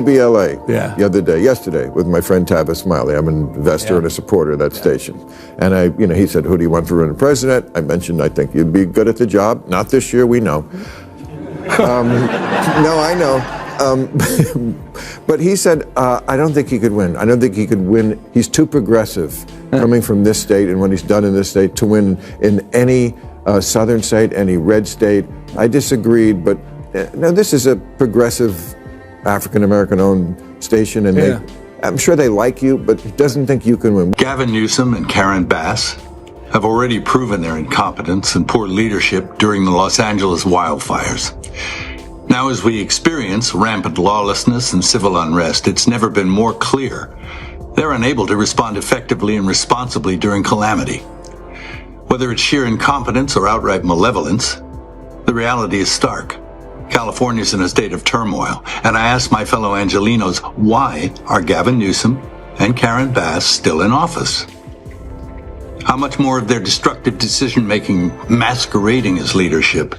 BLA yesterday with my friend Tavis Smiley. I'm an investor and a supporter of that station. And he said, who do you want for running president? I mentioned, I think you'd be good at the job. Not this year, we know. No, I know. But he said, I don't think he could win. I don't think he could win. He's too progressive coming from this state and what he's done in this state to win in any southern state, any red state. I disagreed, but no, this is a progressive African-American owned station, and I'm sure they like you, but he doesn't think you can win. Gavin Newsom and Karen Bass have already proven their incompetence and poor leadership during the Los Angeles wildfires. Now, as we experience rampant lawlessness and civil unrest, it's never been more clear they're unable to respond effectively and responsibly during calamity. Whether it's sheer incompetence or outright malevolence, the reality is stark. California's in a state of turmoil, and I ask my fellow Angelenos, why are Gavin Newsom and Karen Bass still in office? How much more of their destructive decision-making masquerading as leadership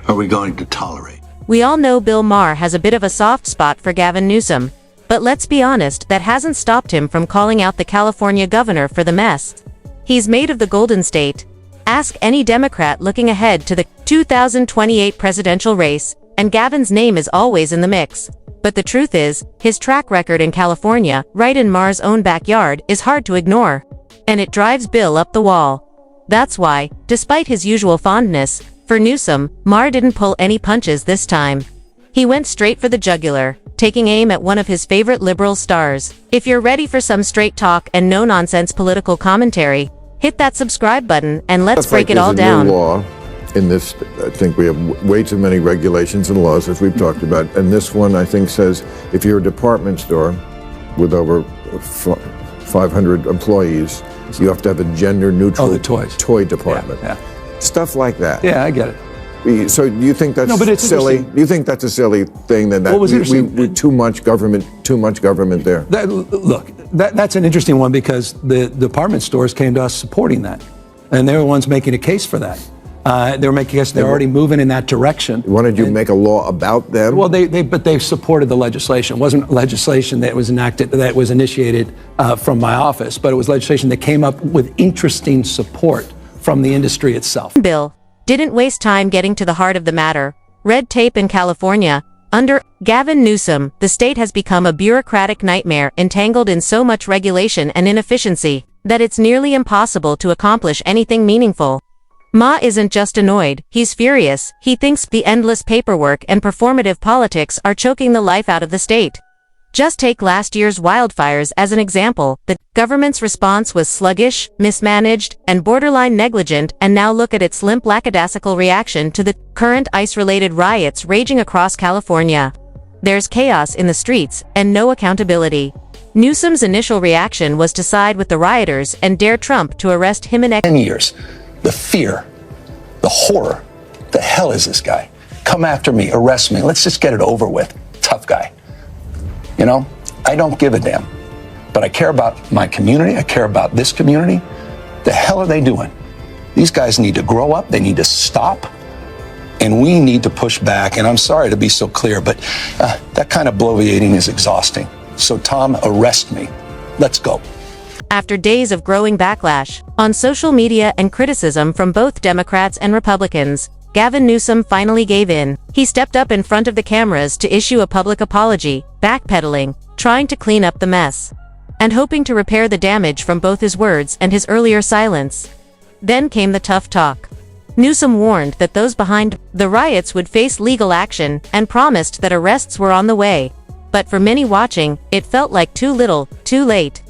are we going to tolerate? We all know Bill Maher has a bit of a soft spot for Gavin Newsom, but let's be honest, that hasn't stopped him from calling out the California governor for the mess. He's made of the Golden State. Ask any Democrat looking ahead to the 2028 presidential race, and Gavin's name is always in the mix. But the truth is, his track record in California, right in Maher's own backyard, is hard to ignore. And it drives Bill up the wall. That's why, despite his usual fondness for Newsom, Maher didn't pull any punches this time. He went straight for the jugular, taking aim at one of his favorite liberal stars. If you're ready for some straight talk and no-nonsense political commentary, hit that subscribe button and let's break it all down. Law in this, I think we have way too many regulations and laws, as we've talked about. And this one, I think, says if you're a department store with over 500 employees, you have to have a gender-neutral toy department. Stuff like that. Yeah, I get it. So do you think that's silly? Do you think that's a silly thing that we too much government there? That's an interesting one because the department stores came to us supporting that, and they were the ones making a case for that. They were making a case they're already moving in that direction. Wanted you to make a law about them? Well, but they supported the legislation. It wasn't legislation that was enacted, that was initiated from my office, but it was legislation that came up with interesting support from the industry itself. Bill didn't waste time getting to the heart of the matter. Red tape in California. Under Gavin Newsom, the state has become a bureaucratic nightmare entangled in so much regulation and inefficiency that it's nearly impossible to accomplish anything meaningful. Ma isn't just annoyed, he's furious. He thinks the endless paperwork and performative politics are choking the life out of the state. Just take last year's wildfires as an example. The government's response was sluggish, mismanaged, and borderline negligent, and now look at its limp, lackadaisical reaction to the current ice-related riots raging across California. There's chaos in the streets, and no accountability. Newsom's initial reaction was to side with the rioters and dare Trump to arrest him in 10 years. The fear, the horror, the hell is this guy? Come after me, arrest me, let's just get it over with. Tough guy. You know, I don't give a damn, but I care about my community. I care about this community. The hell are they doing? These guys need to grow up. They need to stop, and we need to push back. And I'm sorry to be so clear, but that kind of bloviating is exhausting. So Tom, arrest me. Let's go. After days of growing backlash on social media and criticism from both Democrats and Republicans, Gavin Newsom finally gave in. He stepped up in front of the cameras to issue a public apology, backpedaling, trying to clean up the mess, and hoping to repair the damage from both his words and his earlier silence. Then came the tough talk. Newsom warned that those behind the riots would face legal action and promised that arrests were on the way. But for many watching, it felt like too little, too late.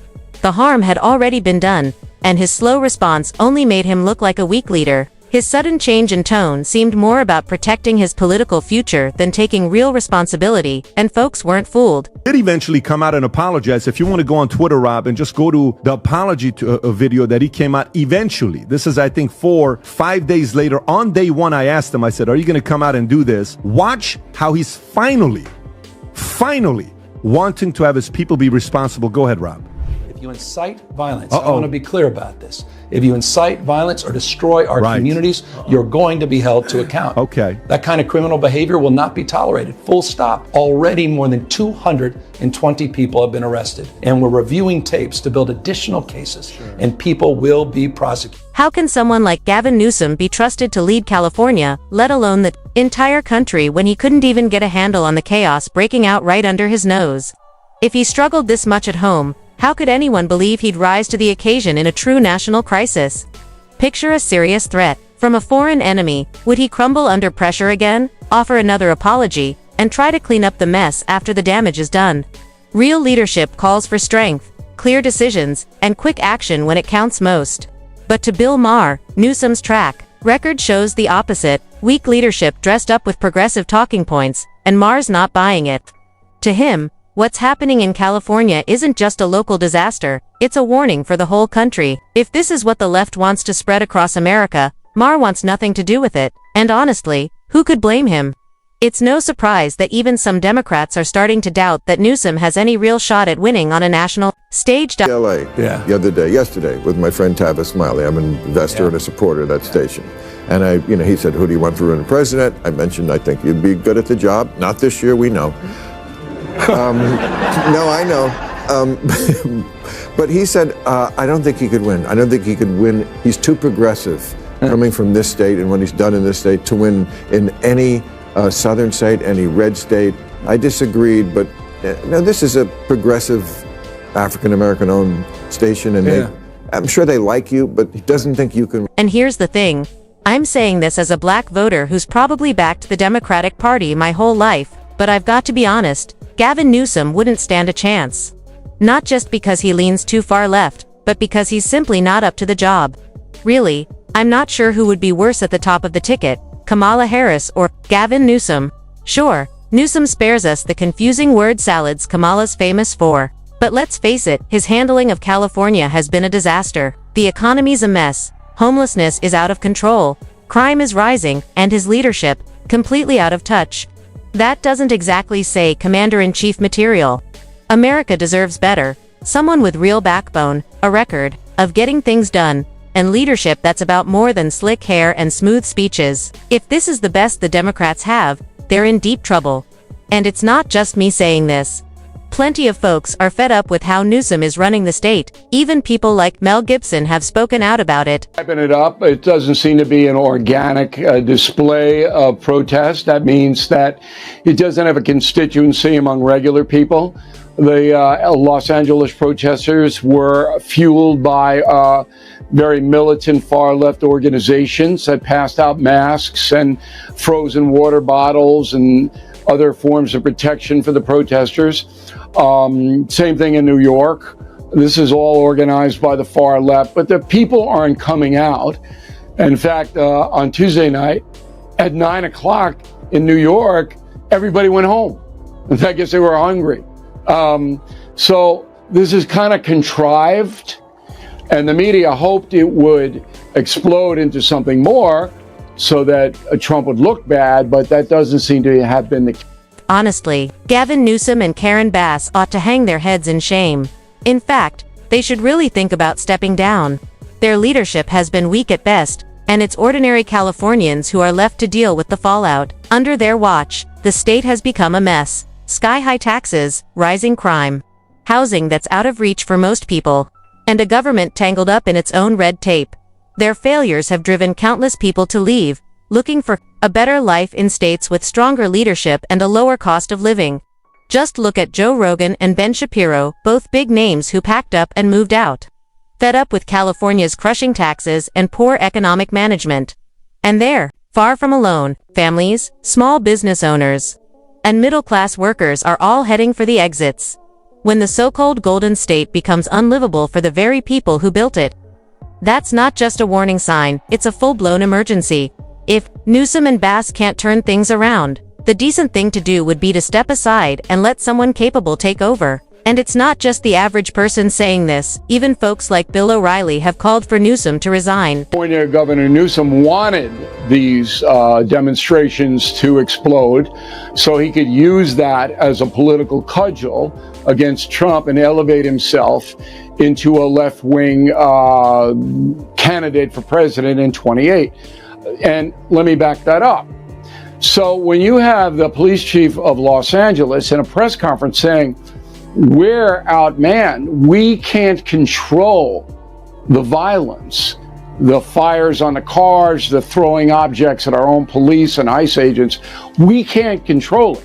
The harm had already been done, and his slow response only made him look like a weak leader. His sudden change in tone seemed more about protecting his political future than taking real responsibility, and folks weren't fooled. He did eventually come out and apologize. If you want to go on Twitter, Rob, and just go to the apology video that he came out eventually. This is, I think, 4-5 days later. On day one, I asked him, I said, are you going to come out and do this? Watch how he's finally wanting to have his people be responsible. Go ahead, Rob. If you incite violence, I want to be clear about this. If you incite violence or destroy our communities, you're going to be held to account. Okay. That kind of criminal behavior will not be tolerated. Full stop. Already more than 220 people have been arrested, and we're reviewing tapes to build additional cases, and people will be prosecuted. How can someone like Gavin Newsom be trusted to lead California, let alone the entire country, when he couldn't even get a handle on the chaos breaking out right under his nose? If he struggled this much at home, how could anyone believe he'd rise to the occasion in a true national crisis? Picture a serious threat from a foreign enemy. Would he crumble under pressure again, offer another apology, and try to clean up the mess after the damage is done? Real leadership calls for strength, clear decisions, and quick action when it counts most. But to Bill Maher, Newsom's track record shows the opposite: weak leadership dressed up with progressive talking points, and Maher's not buying it. To him, what's happening in California isn't just a local disaster, it's a warning for the whole country. If this is what the left wants to spread across America, Maher wants nothing to do with it, and honestly, who could blame him? It's no surprise that even some Democrats are starting to doubt that Newsom has any real shot at winning on a national stage. LA yesterday with my friend Tavis Smiley. I'm an investor and a supporter of that station. And he said, who do you want for running president? I mentioned, I think you'd be good at the job. Not this year, we know. No, I know. But he said, I don't think he could win. I don't think he could win. He's too progressive coming from this state and what he's done in this state to win in any southern state, any red state. I disagreed, but this is a progressive African-American owned station, and I'm sure they like you, but he doesn't think you can. And here's the thing. I'm saying this as a black voter who's probably backed the Democratic Party my whole life, but I've got to be honest, Gavin Newsom wouldn't stand a chance. Not just because he leans too far left, but because he's simply not up to the job. Really, I'm not sure who would be worse at the top of the ticket, Kamala Harris or Gavin Newsom. Sure, Newsom spares us the confusing word salads Kamala's famous for. But let's face it, his handling of California has been a disaster. The economy's a mess, homelessness is out of control, crime is rising, and his leadership, completely out of touch. That doesn't exactly say commander-in-chief material. America deserves better. Someone with real backbone, a record of getting things done, and leadership that's about more than slick hair and smooth speeches. If this is the best the Democrats have, they're in deep trouble. And it's not just me saying this. Plenty of folks are fed up with how Newsom is running the state. Even people like Mel Gibson have spoken out about it. Hyping it up, it doesn't seem to be an organic display of protest. That means that it doesn't have a constituency among regular people. The Los Angeles protesters were fueled by very militant far-left organizations that passed out masks and frozen water bottles and other forms of protection for the protesters. Same thing in New York. This is all organized by the far left, but the people aren't coming out. In fact, on Tuesday night at 9 o'clock in New York, everybody went home. In fact, I guess they were hungry. So this is kind of contrived, and the media hoped it would explode into something more so that Trump would look bad, but that doesn't seem to have been the case. Honestly, Gavin Newsom and Karen Bass ought to hang their heads in shame. In fact, they should really think about stepping down. Their leadership has been weak at best, and it's ordinary Californians who are left to deal with the fallout. Under their watch, the state has become a mess. Sky-high taxes, rising crime, housing that's out of reach for most people, and a government tangled up in its own red tape. Their failures have driven countless people to leave, looking for a better life in states with stronger leadership and a lower cost of living. Just look at Joe Rogan and Ben Shapiro, both big names who packed up and moved out. Fed up with California's crushing taxes and poor economic management. And they're far from alone. Families, small business owners, and middle-class workers are all heading for the exits. When the so-called Golden State becomes unlivable for the very people who built it, that's not just a warning sign, it's a full-blown emergency. If Newsom and Bass can't turn things around, the decent thing to do would be to step aside and let someone capable take over. And it's not just the average person saying this, even folks like Bill O'Reilly have called for Newsom to resign. Governor Newsom wanted these demonstrations to explode so he could use that as a political cudgel against Trump and elevate himself into a left-wing candidate for president in 28. And let me back that up. So when you have the police chief of Los Angeles in a press conference saying, we're outmanned, we can't control the violence, the fires on the cars, the throwing objects at our own police and ICE agents, we can't control it.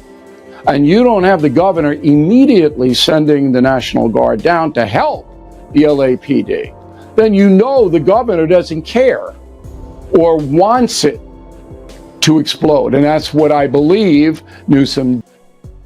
And you don't have the governor immediately sending the National Guard down to help the LAPD, then you know the governor doesn't care or wants it to explode. And that's what I believe Newsom.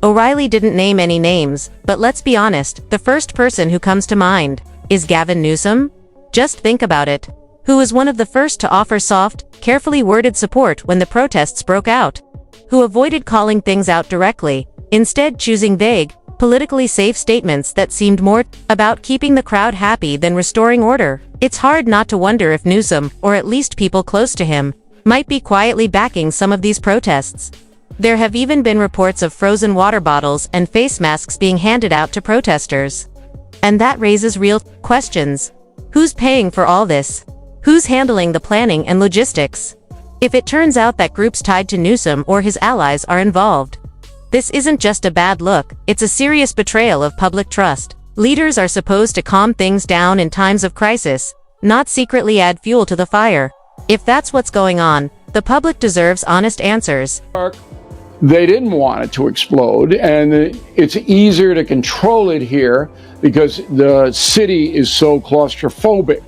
O'Reilly didn't name any names, but let's be honest, the first person who comes to mind is Gavin Newsom. Just think about it. Who was one of the first to offer soft, carefully worded support when the protests broke out? Who avoided calling things out directly, instead choosing vague, politically safe statements that seemed more about keeping the crowd happy than restoring order? It's hard not to wonder if Newsom, or at least people close to him, might be quietly backing some of these protests. There have even been reports of frozen water bottles and face masks being handed out to protesters. And that raises real questions. Who's paying for all this? Who's handling the planning and logistics? If it turns out that groups tied to Newsom or his allies are involved, this isn't just a bad look, it's a serious betrayal of public trust. Leaders are supposed to calm things down in times of crisis, not secretly add fuel to the fire. If that's what's going on, the public deserves honest answers. They didn't want it to explode, and it's easier to control it here because the city is so claustrophobic,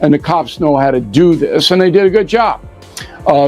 and the cops know how to do this, and they did a good job.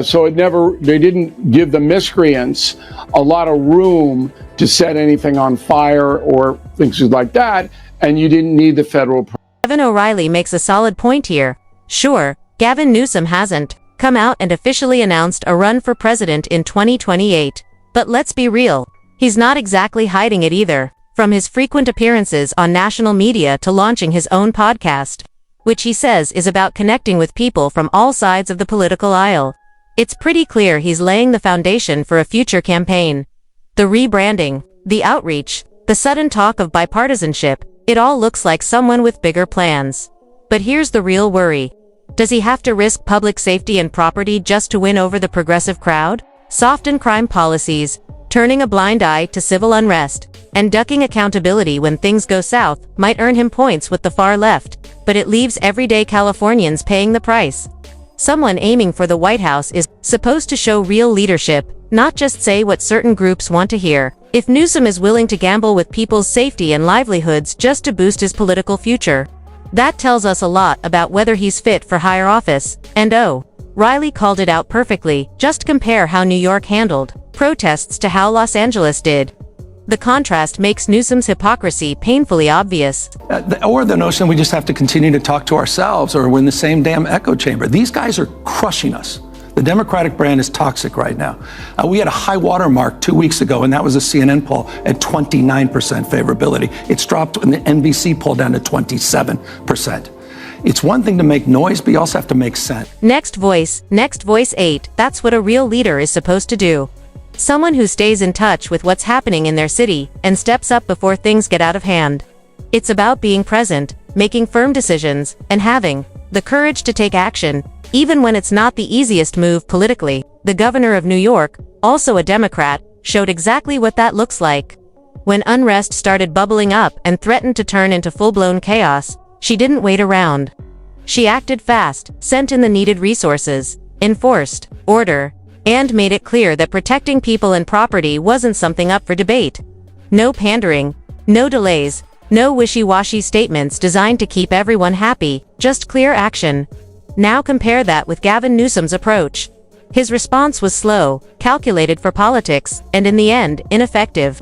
So they didn't give the miscreants a lot of room to set anything on fire or things like that, and you didn't need the federal. Gavin O'Reilly makes a solid point here. Sure, Gavin Newsom hasn't come out and officially announced a run for president in 2028. But let's be real, he's not exactly hiding it either, from his frequent appearances on national media to launching his own podcast, which he says is about connecting with people from all sides of the political aisle. It's pretty clear he's laying the foundation for a future campaign. The rebranding, the outreach, the sudden talk of bipartisanship, it all looks like someone with bigger plans. But here's the real worry. Does he have to risk public safety and property just to win over the progressive crowd? Soften crime policies, turning a blind eye to civil unrest, and ducking accountability when things go south might earn him points with the far left, but it leaves everyday Californians paying the price. Someone aiming for the White House is supposed to show real leadership, not just say what certain groups want to hear. If Newsom is willing to gamble with people's safety and livelihoods just to boost his political future, that tells us a lot about whether he's fit for higher office. And Riley called it out perfectly. Just compare how New York handled protests to how Los Angeles did. The contrast makes Newsom's hypocrisy painfully obvious. Or the notion we just have to continue to talk to ourselves, or we're in the same damn echo chamber. These guys are crushing us. The Democratic brand is toxic right now. We had a high water mark 2 weeks ago, and that was a CNN poll at 29% favorability. It's dropped in the NBC poll down to 27%. It's one thing to make noise, but you also have to make sense. Next Voice 8, that's what a real leader is supposed to do. Someone who stays in touch with what's happening in their city and steps up before things get out of hand. It's about being present, making firm decisions, and having the courage to take action, even when it's not the easiest move politically. The governor of New York, also a Democrat, showed exactly what that looks like. When unrest started bubbling up and threatened to turn into full-blown chaos, she didn't wait around. She acted fast, sent in the needed resources, enforced order, and made it clear that protecting people and property wasn't something up for debate. No pandering, no delays, no wishy-washy statements designed to keep everyone happy, just clear action. Now compare that with Gavin Newsom's approach. His response was slow, calculated for politics, and in the end, ineffective.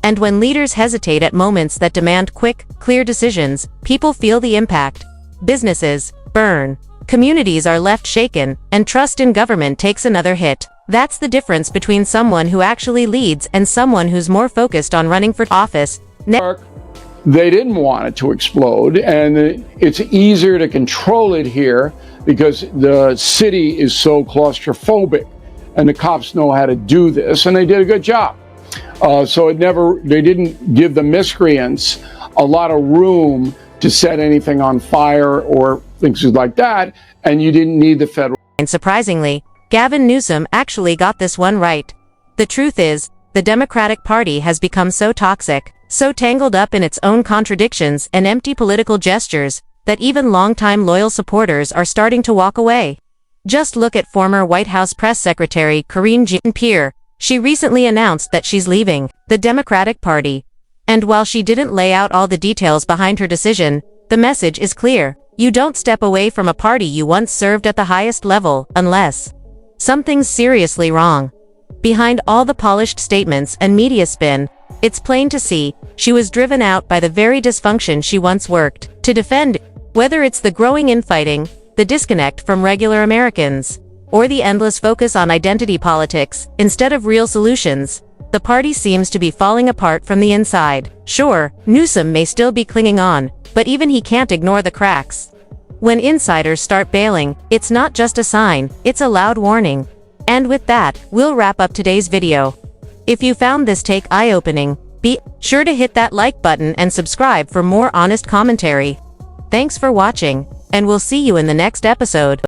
And when leaders hesitate at moments that demand quick, clear decisions, people feel the impact. Businesses burn. Communities are left shaken, and trust in government takes another hit. That's the difference between someone who actually leads and someone who's more focused on running for office. they didn't want it to explode, and it's easier to control it here because the city is so claustrophobic, and the cops know how to do this, and they did a good job. So they didn't give the miscreants a lot of room to set anything on fire or things like that, and you didn't need the federal. And surprisingly, Gavin Newsom actually got this one right. The truth is, the Democratic Party has become so toxic, so tangled up in its own contradictions and empty political gestures, that even longtime loyal supporters are starting to walk away. Just look at former White House Press Secretary Karine Jean-Pierre. She recently announced that she's leaving the Democratic Party. And while she didn't lay out all the details behind her decision, the message is clear. You don't step away from a party you once served at the highest level, unless something's seriously wrong. Behind all the polished statements and media spin, it's plain to see, she was driven out by the very dysfunction she once worked to defend, whether it's the growing infighting, the disconnect from regular Americans, or the endless focus on identity politics instead of real solutions. The party seems to be falling apart from the inside. Sure, Newsom may still be clinging on, but even he can't ignore the cracks. When insiders start bailing, it's not just a sign, it's a loud warning. And with that, we'll wrap up today's video. If you found this take eye-opening, be sure to hit that like button and subscribe for more honest commentary. Thanks for watching, and we'll see you in the next episode.